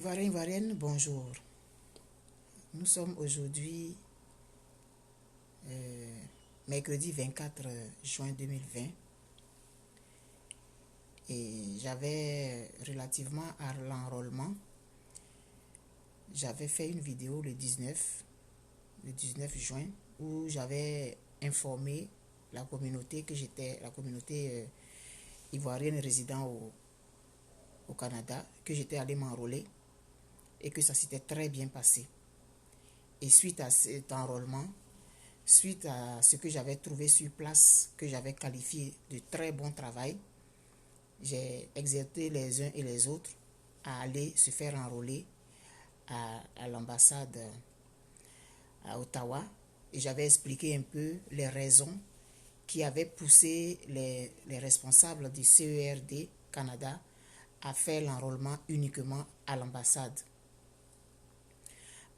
Ivoirienne, bonjour. Nous sommes aujourd'hui mercredi 24 juin 2020 et j'avais relativement à l'enrôlement, j'avais fait une vidéo le 19 juin où j'avais informé la communauté ivoirienne résidant au Canada, que j'étais allé m'enrôler et que ça s'était très bien passé. Et suite à cet enrôlement, suite à ce que j'avais trouvé sur place, que j'avais qualifié de très bon travail, j'ai exhorté les uns et les autres à aller se faire enrôler à l'ambassade à Ottawa. Et j'avais expliqué un peu les raisons qui avaient poussé les responsables du CERD Canada à faire l'enrôlement uniquement à l'ambassade.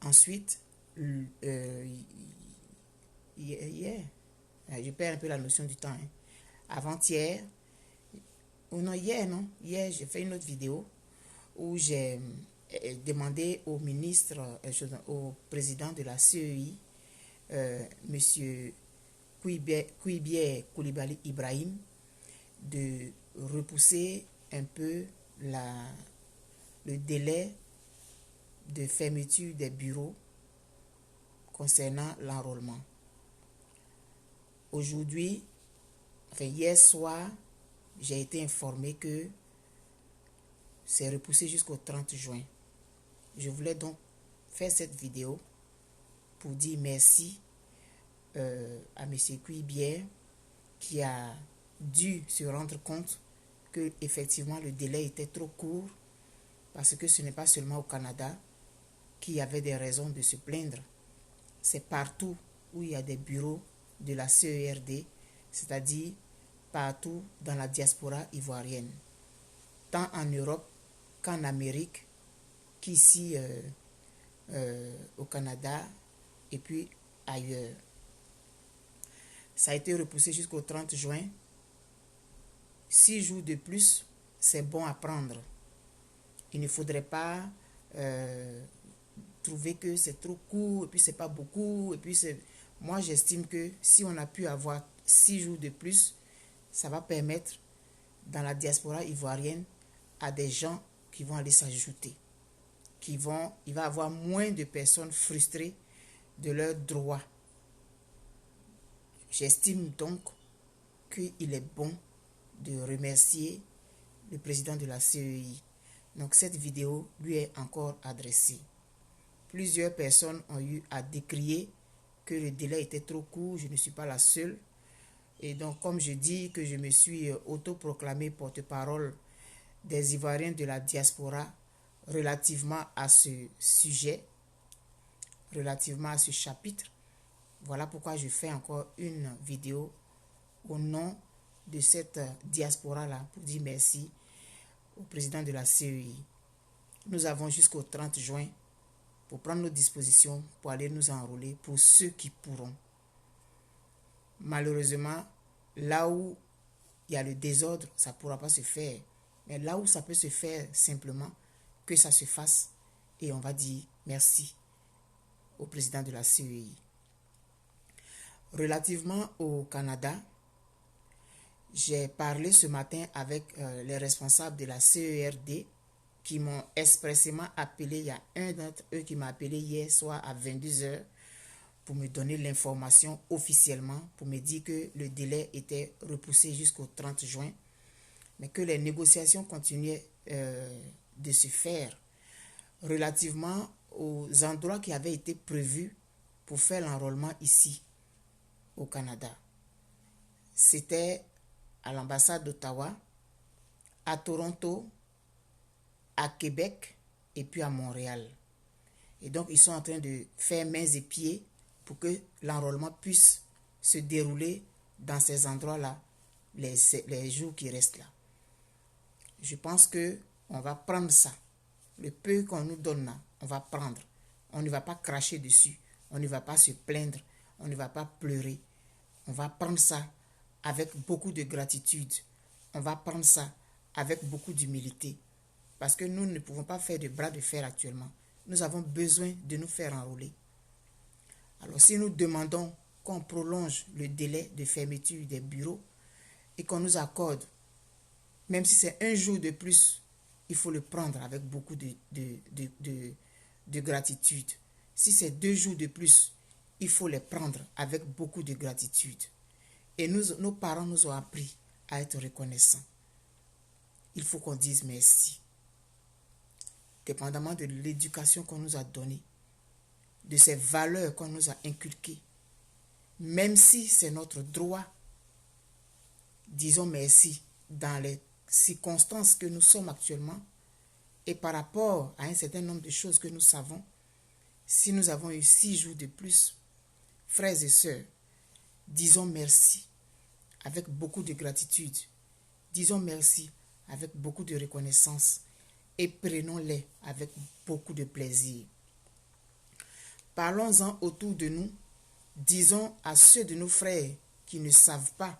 Ensuite, hier, je perds un peu la notion du temps. Avant-hier, hier, j'ai fait une autre vidéo où j'ai demandé au ministre, au président de la CEI, monsieur Kouibié Koulibaly Ibrahim, de repousser un peu le délai de fermeture des bureaux concernant l'enrôlement. Aujourd'hui, hier soir, j'ai été informé que c'est repoussé jusqu'au 30 juin. Je voulais donc faire cette vidéo pour dire merci à M. Kouibié qui a dû se rendre compte que effectivement le délai était trop court, parce que ce n'est pas seulement au Canada qu'il y avait des raisons de se plaindre. C'est partout où il y a des bureaux de la CERD, c'est-à-dire partout dans la diaspora ivoirienne, tant en Europe qu'en Amérique, qu'ici au Canada et puis ailleurs. Ça a été repoussé jusqu'au 30 juin. 6 jours de plus, c'est bon à prendre. Il ne faudrait pas trouver que c'est trop court et puis c'est pas beaucoup. Et puis moi, j'estime que si on a pu avoir 6 jours de plus, ça va permettre dans la diaspora ivoirienne à des gens qui vont aller s'ajouter. Il va y avoir moins de personnes frustrées de leurs droits. J'estime donc qu'il est bon de remercier le président de la CEI. Donc cette vidéo lui est encore adressée. Plusieurs personnes ont eu à décrier que le délai était trop court. Je ne suis pas la seule. Et donc, comme je dis que je me suis autoproclamé porte-parole des Ivoiriens de la diaspora relativement à ce sujet, relativement à ce chapitre, voilà pourquoi je fais encore une vidéo au nom de cette diaspora-là pour dire merci au président de la CEI. Nous avons jusqu'au 30 juin pour prendre nos dispositions pour aller nous enrôler pour ceux qui pourront. Malheureusement, là où il y a le désordre, ça ne pourra pas se faire. Mais là où ça peut se faire simplement, que ça se fasse et on va dire merci au président de la CEI. Relativement au Canada, j'ai parlé ce matin avec les responsables de la CERD qui m'ont expressément appelé. Il y a un d'entre eux qui m'a appelé hier soir à 22 h pour me donner l'information officiellement, pour me dire que le délai était repoussé jusqu'au 30 juin, mais que les négociations continuaient de se faire relativement aux endroits qui avaient été prévus pour faire l'enrôlement ici au Canada. C'était à l'ambassade d'Ottawa, à Toronto, à Québec et puis à Montréal. Et donc, ils sont en train de faire mains et pieds pour que l'enrôlement puisse se dérouler dans ces endroits-là les jours qui restent là. Je pense qu'on va prendre ça. Le peu qu'on nous donne là, on va prendre. On ne va pas cracher dessus. On ne va pas se plaindre. On ne va pas pleurer. On va prendre ça avec beaucoup de gratitude. On va prendre ça avec beaucoup d'humilité. parce que nous ne pouvons pas faire de bras de fer actuellement. Nous avons besoin de nous faire enrôler. Alors, si nous demandons qu'on prolonge le délai de fermeture des bureaux et qu'on nous accorde, même si c'est un jour de plus, il faut le prendre avec beaucoup de gratitude. Si c'est 2 jours de plus, il faut les prendre avec beaucoup de gratitude. Et nos parents nous ont appris à être reconnaissants. Il faut qu'on dise merci. Dépendamment de l'éducation qu'on nous a donnée, de ces valeurs qu'on nous a inculquées, même si c'est notre droit, disons merci dans les circonstances que nous sommes actuellement et par rapport à un certain nombre de choses que nous savons. Si nous avons eu 6 jours de plus, frères et sœurs, disons merci avec beaucoup de gratitude. Disons merci avec beaucoup de reconnaissance et prenons-les avec beaucoup de plaisir. Parlons-en autour de nous. Disons à ceux de nos frères qui ne savent pas,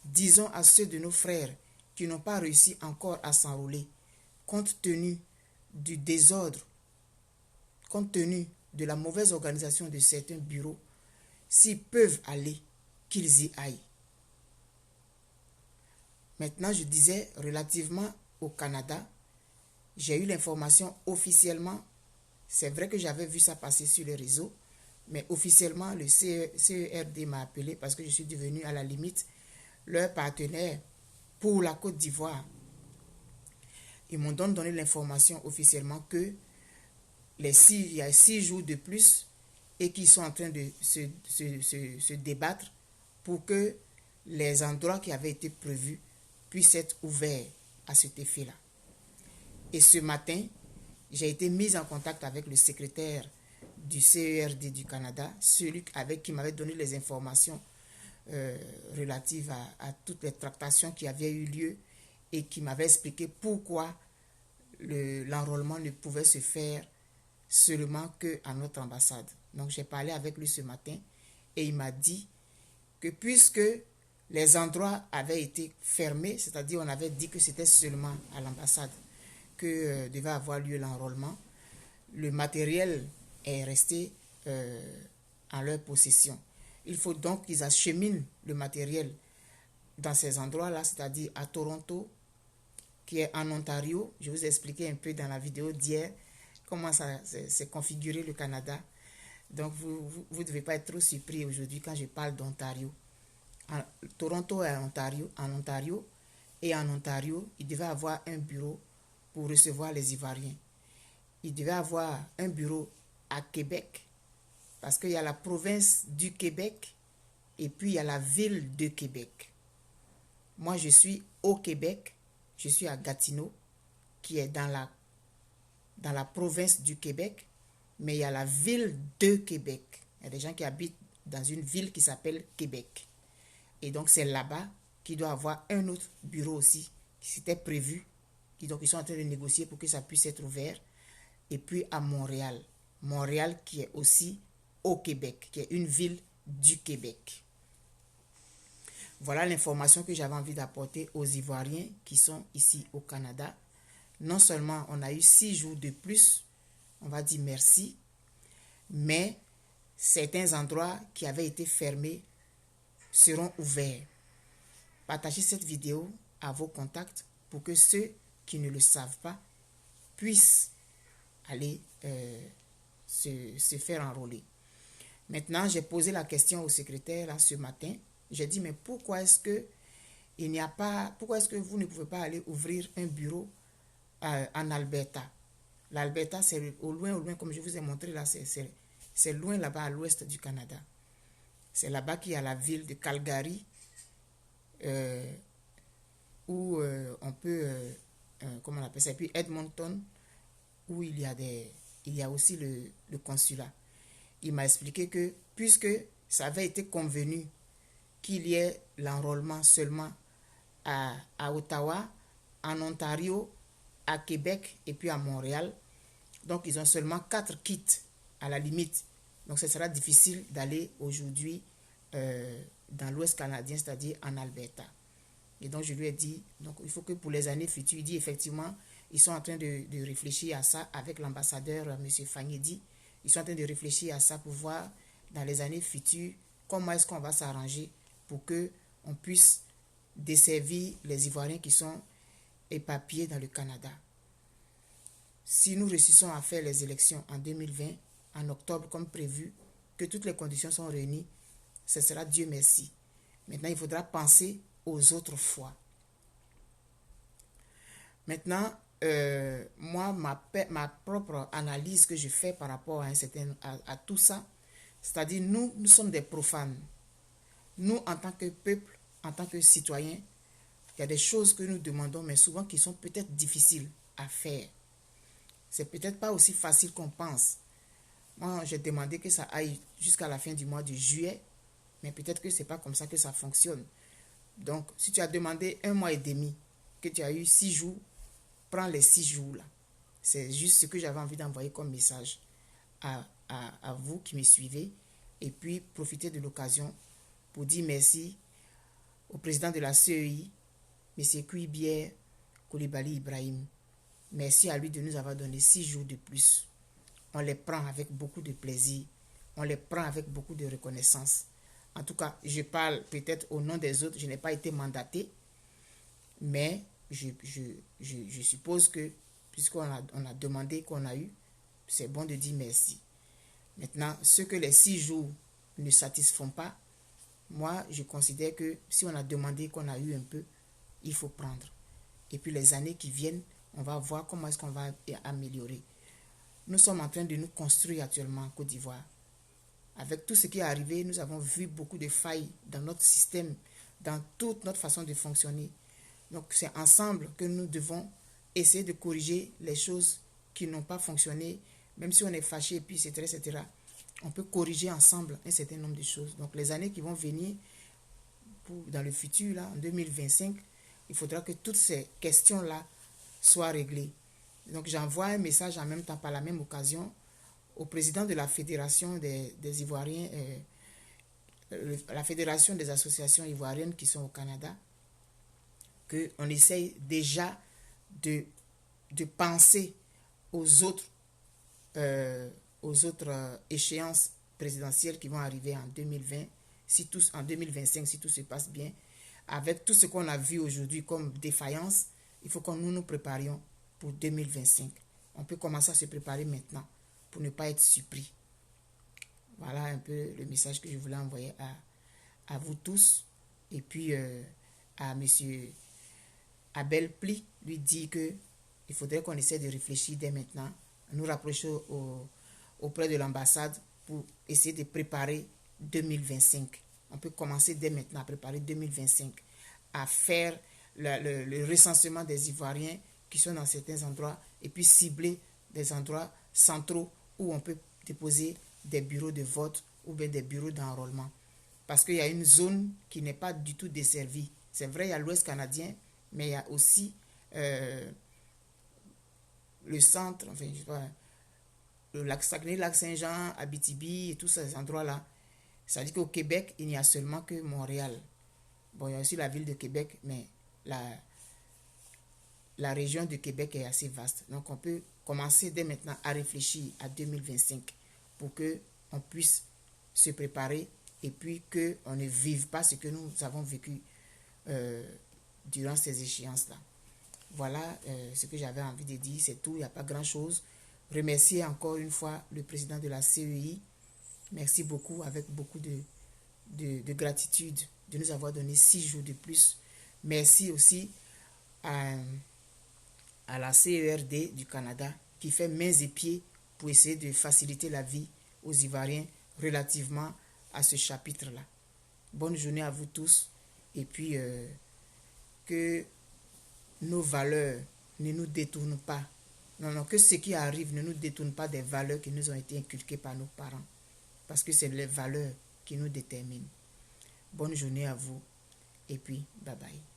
disons à ceux de nos frères qui n'ont pas réussi encore à s'enrôler, compte tenu du désordre, compte tenu de la mauvaise organisation de certains bureaux, s'ils peuvent aller, qu'ils y aillent. Maintenant, je disais relativement au Canada, j'ai eu l'information officiellement. C'est vrai que j'avais vu ça passer sur les réseaux, mais officiellement, le CERD m'a appelé parce que je suis devenu à la limite leur partenaire pour la Côte d'Ivoire. Ils m'ont donc donné l'information officiellement que il y a 6 jours de plus et qu'ils sont en train de se débattre pour que les endroits qui avaient été prévus puissent être ouverts à cet effet-là. Et ce matin, j'ai été mise en contact avec le secrétaire du CERD du Canada, celui avec qui m'avait donné les informations relatives à toutes les tractations qui avaient eu lieu et qui m'avait expliqué pourquoi l'enrôlement ne pouvait se faire seulement qu'à notre ambassade. Donc j'ai parlé avec lui ce matin et il m'a dit que puisque les endroits avaient été fermés, c'est-à-dire on avait dit que c'était seulement à l'ambassade que devait avoir lieu l'enrôlement, le matériel est resté en leur possession. Il faut donc qu'ils acheminent le matériel dans ces endroits-là, c'est-à-dire à Toronto, qui est en Ontario. Je vous ai expliqué un peu dans la vidéo d'hier comment ça s'est configuré le Canada. Donc, vous ne devez pas être trop surpris aujourd'hui quand je parle d'Ontario. Toronto est en Ontario, et en Ontario, il devait avoir un bureau pour recevoir les Ivoiriens. Il devait avoir un bureau à Québec, parce qu'il y a la province du Québec et puis il y a la ville de Québec. Moi, je suis au Québec, je suis à Gatineau, qui est dans la province du Québec, mais il y a la ville de Québec. Il y a des gens qui habitent dans une ville qui s'appelle Québec. Et donc, c'est là-bas qu'il doit avoir un autre bureau aussi, qui s'était prévu. Donc, ils sont en train de négocier pour que ça puisse être ouvert. Et puis à Montréal. Montréal qui est aussi au Québec, qui est une ville du Québec. Voilà l'information que j'avais envie d'apporter aux Ivoiriens qui sont ici au Canada. Non seulement on a eu 6 jours de plus, on va dire merci, mais certains endroits qui avaient été fermés seront ouverts. Partagez cette vidéo à vos contacts pour que ceux qui ne le savent pas puissent aller se faire enrôler. Maintenant, j'ai posé la question au secrétaire là, ce matin. J'ai dit, mais pourquoi est-ce que vous ne pouvez pas aller ouvrir un bureau en Alberta? L'Alberta, c'est au loin, comme je vous ai montré là, c'est loin là-bas à l'ouest du Canada. C'est là-bas qu'il y a la ville de Calgary, où on peut, comment on appelle ça, et puis Edmonton, où il y a aussi le consulat. Il m'a expliqué que puisque ça avait été convenu qu'il y ait l'enrôlement seulement à Ottawa, en Ontario, à Québec et puis à Montréal, donc ils ont seulement 4 kits à la limite. Donc ce sera difficile d'aller aujourd'hui dans l'Ouest canadien, c'est-à-dire en Alberta. Et donc je lui ai dit, donc il faut que pour les années futures, il dit effectivement Ils sont en train de réfléchir à ça avec l'ambassadeur M. Fagnédi. Ils sont en train de réfléchir à ça pour voir dans les années futures comment est-ce qu'on va s'arranger pour qu'on puisse desservir les Ivoiriens qui sont éparpillés dans le Canada. Si nous réussissons à faire les élections en 2020, en octobre comme prévu, que toutes les conditions sont réunies, ce sera Dieu merci. Maintenant, il faudra penser aux autres fois. Maintenant, moi, ma propre analyse que je fais par rapport à tout ça, c'est-à-dire nous sommes des profanes. Nous, en tant que peuple, en tant que citoyens, il y a des choses que nous demandons, mais souvent qui sont peut-être difficiles à faire. C'est peut-être pas aussi facile qu'on pense. Moi, j'ai demandé que ça aille jusqu'à la fin du mois de juillet, mais peut-être que c'est pas comme ça que ça fonctionne. Donc, si tu as demandé 1 mois et demi, que tu as eu 6 jours, prends les 6 jours là. C'est juste ce que j'avais envie d'envoyer comme message à vous qui me suivez. Et puis, profitez de l'occasion pour dire merci au président de la CEI, M. Kouibier Koulibaly Ibrahim. Merci à lui de nous avoir donné 6 jours de plus. On les prend avec beaucoup de plaisir. On les prend avec beaucoup de reconnaissance. En tout cas, je parle peut-être au nom des autres. Je n'ai pas été mandaté. Mais je suppose que, puisqu'on a demandé qu'on a eu, c'est bon de dire merci. Maintenant, ce que les 6 jours ne satisfont pas, moi, je considère que si on a demandé qu'on a eu un peu, il faut prendre. Et puis les années qui viennent, on va voir comment est-ce qu'on va améliorer. Nous sommes en train de nous construire actuellement en Côte d'Ivoire. Avec tout ce qui est arrivé, nous avons vu beaucoup de failles dans notre système, dans toute notre façon de fonctionner. Donc c'est ensemble que nous devons essayer de corriger les choses qui n'ont pas fonctionné, même si on est fâché, et puis etc. On peut corriger ensemble un certain nombre de choses. Donc les années qui vont venir, dans le futur, là, en 2025, il faudra que toutes ces questions-là soient réglées. Donc j'envoie un message en même temps, par la même occasion, au président de la Fédération des Ivoiriens, la Fédération des associations ivoiriennes qui sont au Canada, qu'on essaye déjà de penser aux autres échéances présidentielles qui vont arriver en 2020, en 2025, si tout se passe bien. Avec tout ce qu'on a vu aujourd'hui comme défaillance, il faut que nous préparions pour 2025. On peut commencer à se préparer maintenant pour ne pas être surpris. Voilà un peu le message que je voulais envoyer à vous tous. Et puis à M. Abel Pli, lui dit que il faudrait qu'on essaie de réfléchir dès maintenant, nous rapprocher auprès de l'ambassade pour essayer de préparer 2025. On peut commencer dès maintenant à préparer 2025, à faire le recensement des Ivoiriens qui sont dans certains endroits et puis cibler des endroits centraux où on peut déposer des bureaux de vote ou bien des bureaux d'enrôlement. Parce qu'il y a une zone qui n'est pas du tout desservie. C'est vrai, il y a l'Ouest canadien, mais il y a aussi le centre, enfin, je sais pas, le lac Saguenay, le lac Saint-Jean, Abitibi et tous ces endroits-là. Ça dit qu'au Québec, il n'y a seulement que Montréal. Bon, il y a aussi la ville de Québec, mais la région de Québec est assez vaste. Donc, on peut commencer dès maintenant à réfléchir à 2025 pour qu'on puisse se préparer et puis qu'on ne vive pas ce que nous avons vécu durant ces échéances-là. Voilà ce que j'avais envie de dire, c'est tout, il n'y a pas grand-chose. Remercier encore une fois le président de la CEI. Merci beaucoup, avec beaucoup de gratitude de nous avoir donné 6 jours de plus. Merci aussi à la CERD du Canada qui fait mains et pieds pour essayer de faciliter la vie aux Ivoiriens relativement à ce chapitre-là. Bonne journée à vous tous et puis que nos valeurs ne nous détournent pas. Non, que ce qui arrive ne nous détourne pas des valeurs qui nous ont été inculquées par nos parents. Parce que c'est les valeurs qui nous déterminent. Bonne journée à vous et puis bye bye.